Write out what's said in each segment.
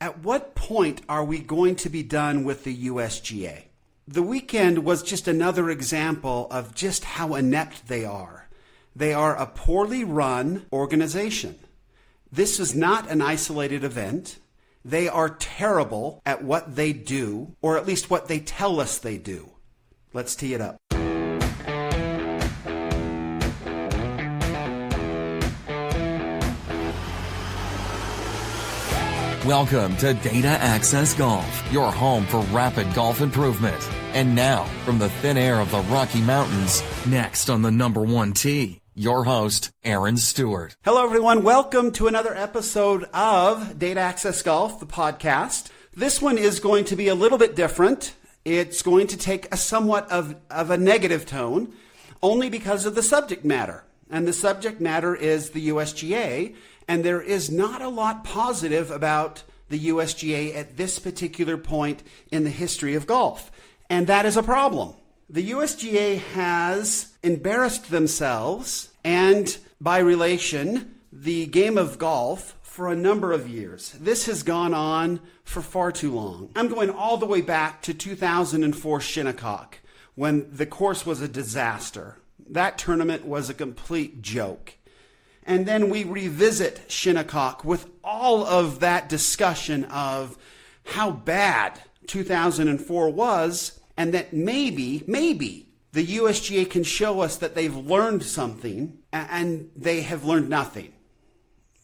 At what point are we going to be done with the USGA? The weekend was just another example of just how inept they are. They are a poorly run organization. This is not an isolated event. They are terrible at what they do, or at least what they tell us they do. Let's tee it up. Welcome to Data Access Golf, your home for rapid golf improvement. And now, from the thin air of the Rocky Mountains, next on the number one tee, your host, Aaron Stewart. Hello, everyone. Welcome to another episode of Data Access Golf, the podcast. This one is going to be a little bit different. It's going to take a somewhat of a negative tone, only because of the subject matter. And the subject matter is the USGA, and there is not a lot positive about the USGA at this particular point in the history of golf. And that is a problem. The USGA has embarrassed themselves and, by relation, the game of golf for a number of years. This has gone on for far too long. I'm going all the way back to 2004 Shinnecock, when the course was a disaster. That tournament was a complete joke. And then we revisit Shinnecock with all of that discussion of how bad 2004 was, and that maybe the USGA can show us that they've learned something, and they have learned nothing.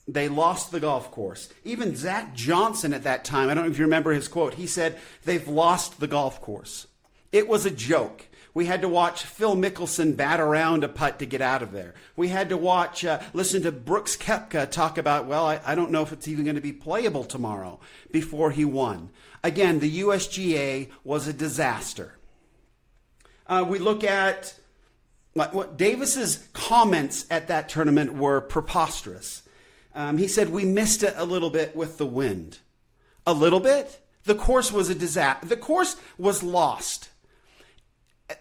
They lost the golf course. Even Zach Johnson at that time, I don't know if you remember his quote, he said, they've lost the golf course. It was a joke. We had to watch Phil Mickelson bat around a putt to get out of there. We had to listen to Brooks Koepka talk about, well, I don't know if it's even going to be playable tomorrow, before he won. Again, the USGA was a disaster. We look at what Davis's comments at that tournament were preposterous. He said, we missed it a little bit with the wind. A little bit? The course was a disaster. The course was lost.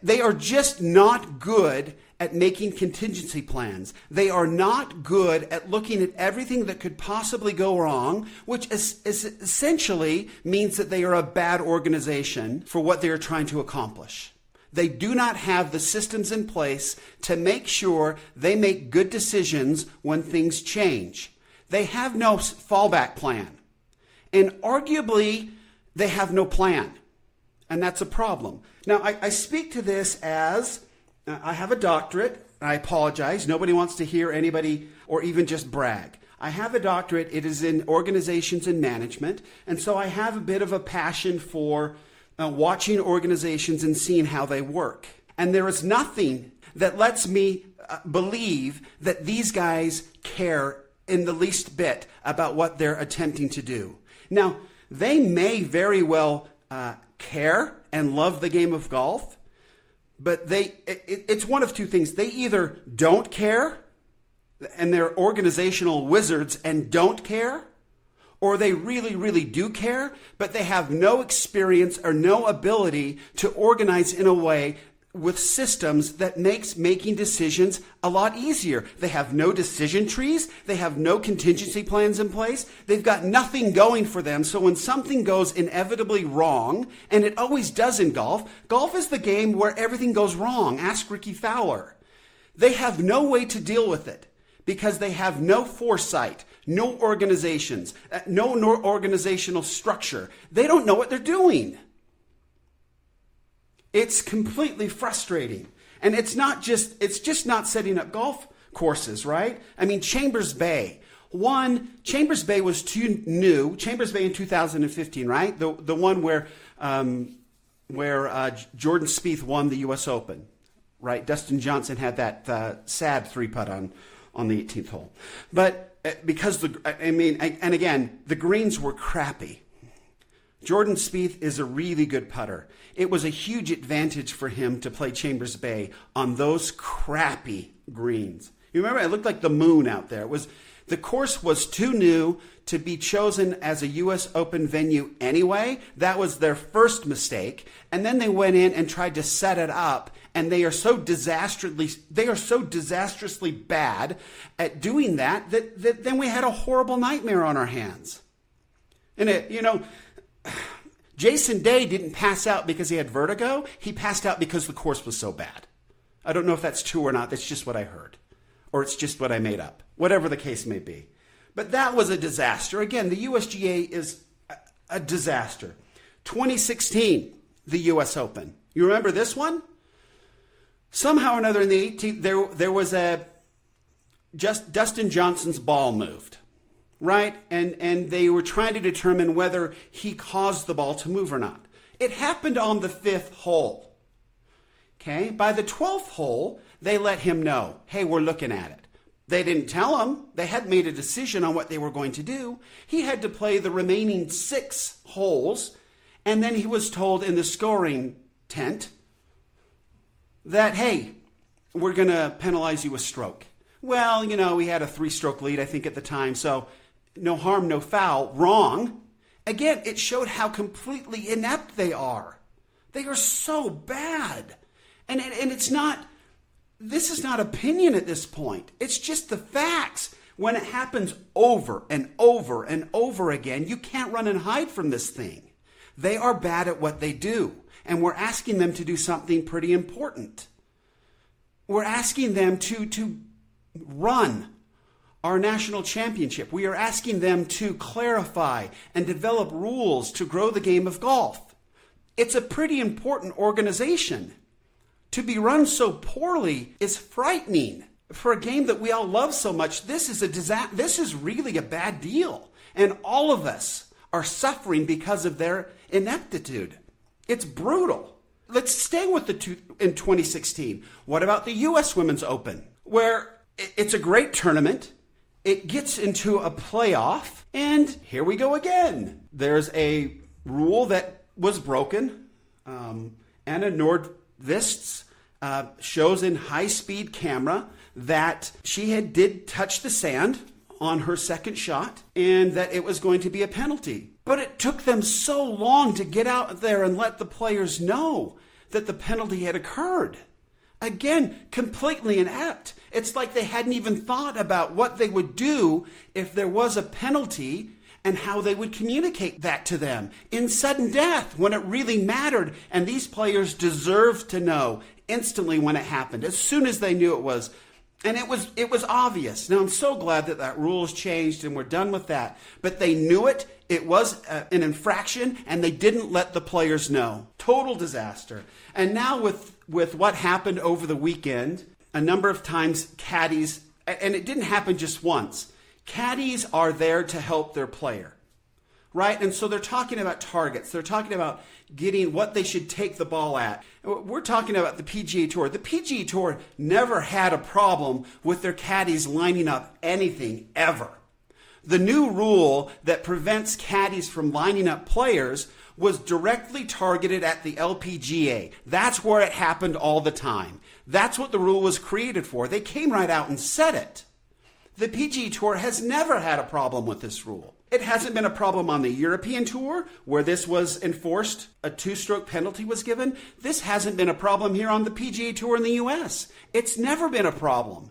They are just not good at making contingency plans. They are not good at looking at everything that could possibly go wrong, which essentially means that they are a bad organization for what they are trying to accomplish. They do not have the systems in place to make sure they make good decisions when things change. They have no fallback plan. And arguably, they have no plan. And that's a problem. Now, I speak to this as I have a doctorate. I apologize. Nobody wants to hear anybody or even just brag. I have a doctorate. It is in organizations and management. And so I have a bit of a passion for watching organizations and seeing how they work. And there is nothing that lets me believe that these guys care in the least bit about what they're attempting to do. Now, they may very well care and love the game of golf, but it's one of two things. They either don't care, and they're organizational wizards and don't care, or they really, really do care, but they have no experience or no ability to organize in a way with systems that makes making decisions a lot easier. They have no decision trees. They have no contingency plans in place. They've got nothing going for them. So when something goes inevitably wrong, and it always does in golf, golf is the game where everything goes wrong. Ask Ricky Fowler. They have no way to deal with it because they have no foresight, no organizations, no organizational structure. They don't know what they're doing. It's completely frustrating. And it's just not setting up golf courses, right? I mean, Chambers Bay. Chambers Bay was too new. Chambers Bay in 2015, right? The one where Jordan Spieth won the U.S. Open, right? Dustin Johnson had that sad 3-putt on the 18th hole. But because the greens were crappy. Jordan Spieth is a really good putter. It was a huge advantage for him to play Chambers Bay on those crappy greens. You remember, it looked like the moon out there. The course was too new to be chosen as a U.S. Open venue anyway. That was their first mistake. And then they went in and tried to set it up, and they are so disastrously bad at doing that then we had a horrible nightmare on our hands. And Jason Day didn't pass out because he had vertigo. He passed out because the course was so bad. I don't know if that's true or not. That's just what I heard. Or it's just what I made up. Whatever the case may be. But that was a disaster. Again, the USGA is a disaster. 2016, the US Open. You remember this one? Somehow or another in the 18th, there was Dustin Johnson's ball moved. Right? And they were trying to determine whether he caused the ball to move or not. It happened on the 5th hole. Okay? By the 12th hole, they let him know, hey, we're looking at it. They didn't tell him. They hadn't made a decision on what they were going to do. He had to play the remaining 6 holes, and then he was told in the scoring tent that, hey, we're going to penalize you a stroke. Well, we had a 3-stroke lead, I think, at the time, so no harm, no foul. Wrong. Again, it showed how completely inept they are. They are so bad. And it's not, this is not opinion at this point. It's just the facts. When it happens over and over and over again, you can't run and hide from this thing. They are bad at what they do. And we're asking them to do something pretty important. We're asking them to run our national championship. We are asking them to clarify and develop rules to grow the game of golf. It's a pretty important organization. To be run so poorly is frightening. For a game that we all love so much, this is a disaster. This is really a bad deal. And all of us are suffering because of their ineptitude. It's brutal. Let's stay with in 2016. What about the U.S. Women's Open, where it's a great tournament. It gets into a playoff, and here we go again. There's a rule that was broken. Anna Nordqvist shows in high-speed camera that she did touch the sand on her second shot, and that it was going to be a penalty. But it took them so long to get out there and let the players know that the penalty had occurred. Again, completely inept. It's like they hadn't even thought about what they would do if there was a penalty and how they would communicate that to them in sudden death when it really mattered. And these players deserved to know instantly when it happened, as soon as they knew it was. And it was obvious. Now, I'm so glad that rule has changed and we're done with that. But they knew it. It was an infraction, and they didn't let the players know. Total disaster. And now with what happened over the weekend, a number of times caddies, and it didn't happen just once, caddies are there to help their player, right? And so they're talking about targets. They're talking about getting what they should take the ball at. We're talking about the PGA Tour. The PGA Tour never had a problem with their caddies lining up anything ever. The new rule that prevents caddies from lining up players was directly targeted at the LPGA. That's where it happened all the time. That's what the rule was created for. They came right out and said it. The PGA Tour has never had a problem with this rule. It hasn't been a problem on the European Tour, where this was enforced, a 2-stroke penalty was given. This hasn't been a problem here on the PGA Tour in the US. It's never been a problem.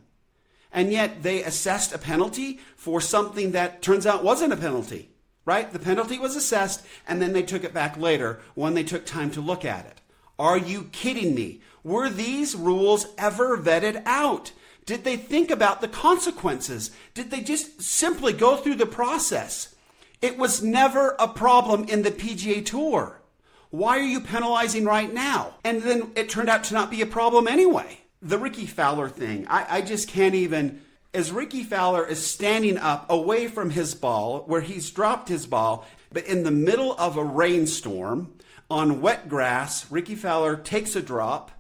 And yet they assessed a penalty for something that turns out wasn't a penalty, right? The penalty was assessed, and then they took it back later when they took time to look at it. Are you kidding me? Were these rules ever vetted out? Did they think about the consequences? Did they just simply go through the process? It was never a problem in the PGA Tour. Why are you penalizing right now? And then it turned out to not be a problem anyway. The Ricky Fowler thing, I just can't even, as Ricky Fowler is standing up away from his ball, where he's dropped his ball, but in the middle of a rainstorm, on wet grass, Ricky Fowler takes a drop,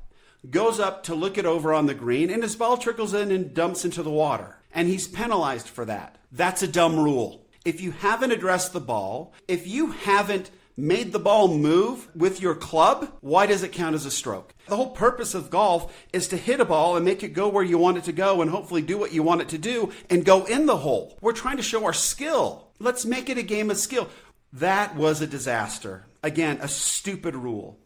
goes up to look it over on the green, and his ball trickles in and dumps into the water. And he's penalized for that. That's a dumb rule. If you haven't addressed the ball, if you haven't made the ball move with your club, why does it count as a stroke? The whole purpose of golf is to hit a ball and make it go where you want it to go and hopefully do what you want it to do and go in the hole. We're trying to show our skill. Let's make it a game of skill. That was a disaster. Again, a stupid rule.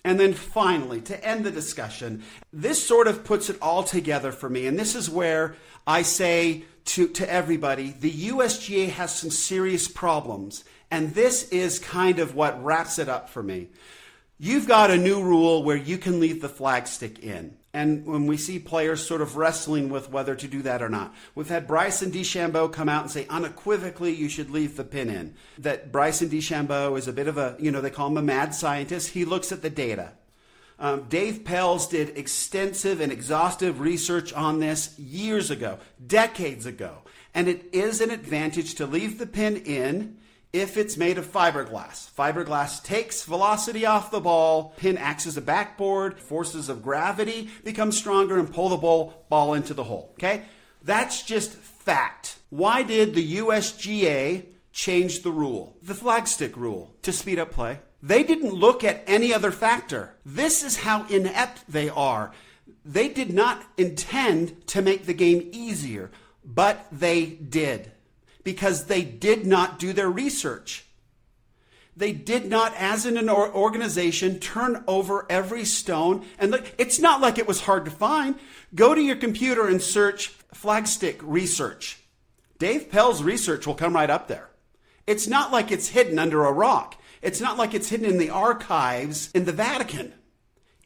And then finally, to end the discussion, this sort of puts it all together for me. And this is where I say to everybody, the USGA has some serious problems. And this is kind of what wraps it up for me. You've got a new rule where you can leave the flag stick in. And when we see players sort of wrestling with whether to do that or not, we've had Bryson DeChambeau come out and say unequivocally you should leave the pin in. That Bryson DeChambeau is a bit of a, they call him a mad scientist. He looks at the data. Dave Pelz did extensive and exhaustive research on this years ago, decades ago. And it is an advantage to leave the pin in if it's made of fiberglass. Fiberglass takes velocity off the ball, pin acts as a backboard, forces of gravity become stronger and pull the ball into the hole. Okay? That's just fact. Why did the USGA change the rule, the flag stick rule, to speed up play? They didn't look at any other factor. This is how inept they are. They did not intend to make the game easier, but they did. Because they did not do their research. They did not, as an organization, turn over every stone. And look, it's not like it was hard to find. Go to your computer and search flag stick research. Dave Pelz's research will come right up there. It's not like it's hidden under a rock. It's not like it's hidden in the archives in the Vatican.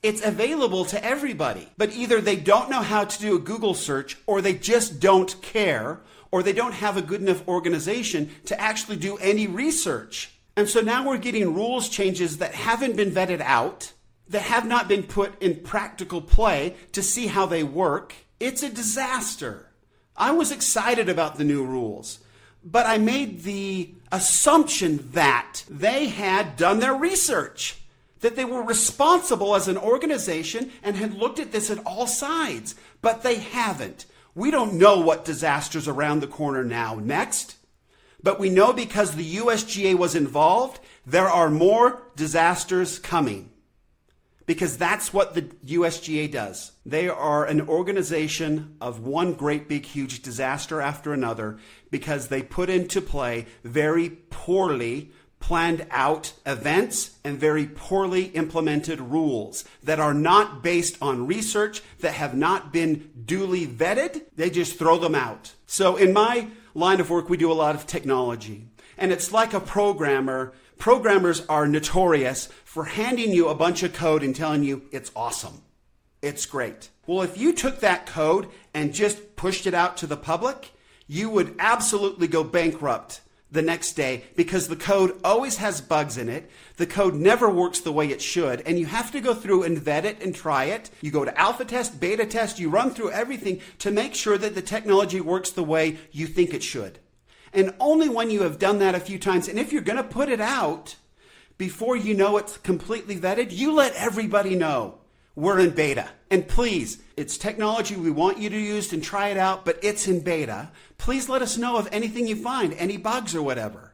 It's available to everybody. But either they don't know how to do a Google search, or they just don't care, or they don't have a good enough organization to actually do any research. And so now we're getting rules changes that haven't been vetted out, that have not been put in practical play to see how they work. It's a disaster. I was excited about the new rules, but I made the assumption that they had done their research, that they were responsible as an organization and had looked at this at all sides, but they haven't. We don't know what disaster's around the corner next, but we know because the USGA was involved, there are more disasters coming. Because that's what the USGA does. They are an organization of one great big huge disaster after another because they put into play very poorly planned out events and very poorly implemented rules that are not based on research, that have not been duly vetted. They just throw them out. So in my line of work, we do a lot of technology. And it's like a programmer. Programmers are notorious for handing you a bunch of code and telling you it's awesome. It's great. Well, if you took that code and just pushed it out to the public, you would absolutely go bankrupt the next day because the code always has bugs in it. The code never works the way it should, and you have to go through and vet it and try it. You go to alpha test, beta test, you run through everything to make sure that the technology works the way you think it should. And only when you have done that a few times, and if you're going to put it out before you know it's completely vetted, you let everybody know we're in beta. And please, it's technology we want you to use and try it out, but it's in beta. Please let us know of anything you find, any bugs or whatever.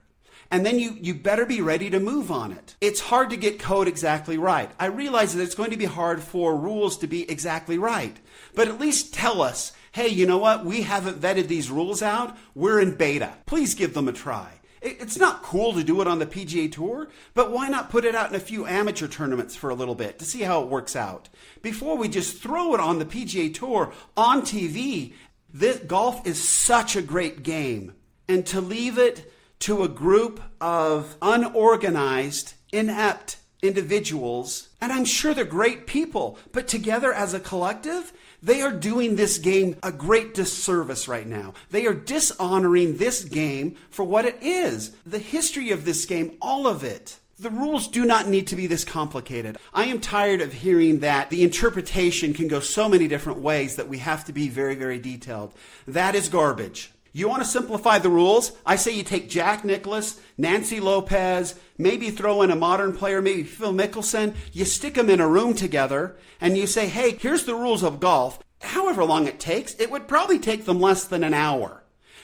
And then you better be ready to move on it. It's hard to get code exactly right. I realize that it's going to be hard for rules to be exactly right. But at least tell us, hey, you know what? We haven't vetted these rules out. We're in beta. Please give them a try. It's not cool to do it on the PGA Tour, but why not put it out in a few amateur tournaments for a little bit to see how it works out? Before we just throw it on the PGA Tour on TV, this golf is such a great game. And to leave it to a group of unorganized, inept individuals, and I'm sure they're great people, but together as a collective, they are doing this game a great disservice right now. They are dishonoring this game for what it is. The history of this game, all of it. The rules do not need to be this complicated. I am tired of hearing that the interpretation can go so many different ways that we have to be very, very detailed. That is garbage. You want to simplify the rules? I say you take Jack Nicklaus, Nancy Lopez, maybe throw in a modern player, maybe Phil Mickelson. You stick them in a room together and you say, hey, here's the rules of golf. However long it takes, it would probably take them less than an hour.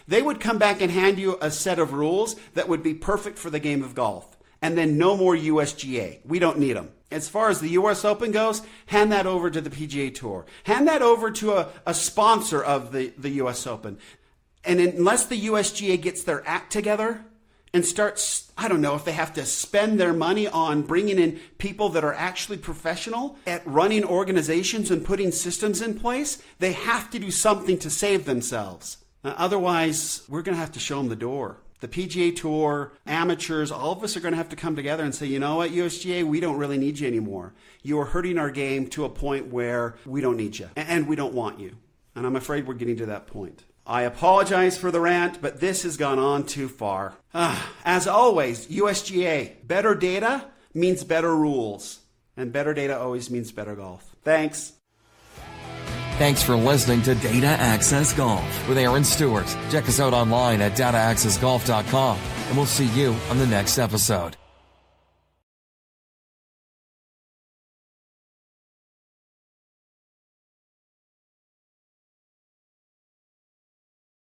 They would come back and hand you a set of rules that would be perfect for the game of golf. And then no more USGA. We don't need them. As far as the US Open goes, hand that over to the PGA Tour. Hand that over to a sponsor of the US Open. And unless the USGA gets their act together and starts, I don't know if they have to spend their money on bringing in people that are actually professional at running organizations and putting systems in place, they have to do something to save themselves. Otherwise, we're going to have to show them the door. The PGA Tour, amateurs, all of us are going to have to come together and say, you know what, USGA, we don't really need you anymore. You are hurting our game to a point where we don't need you, and we don't want you. And I'm afraid we're getting to that point. I apologize for the rant, but this has gone on too far. As always, USGA, better data means better rules. And better data always means better golf. Thanks. Thanks for listening to Data Access Golf with Aaron Stewart. Check us out online at dataaccessgolf.com, and we'll see you on the next episode.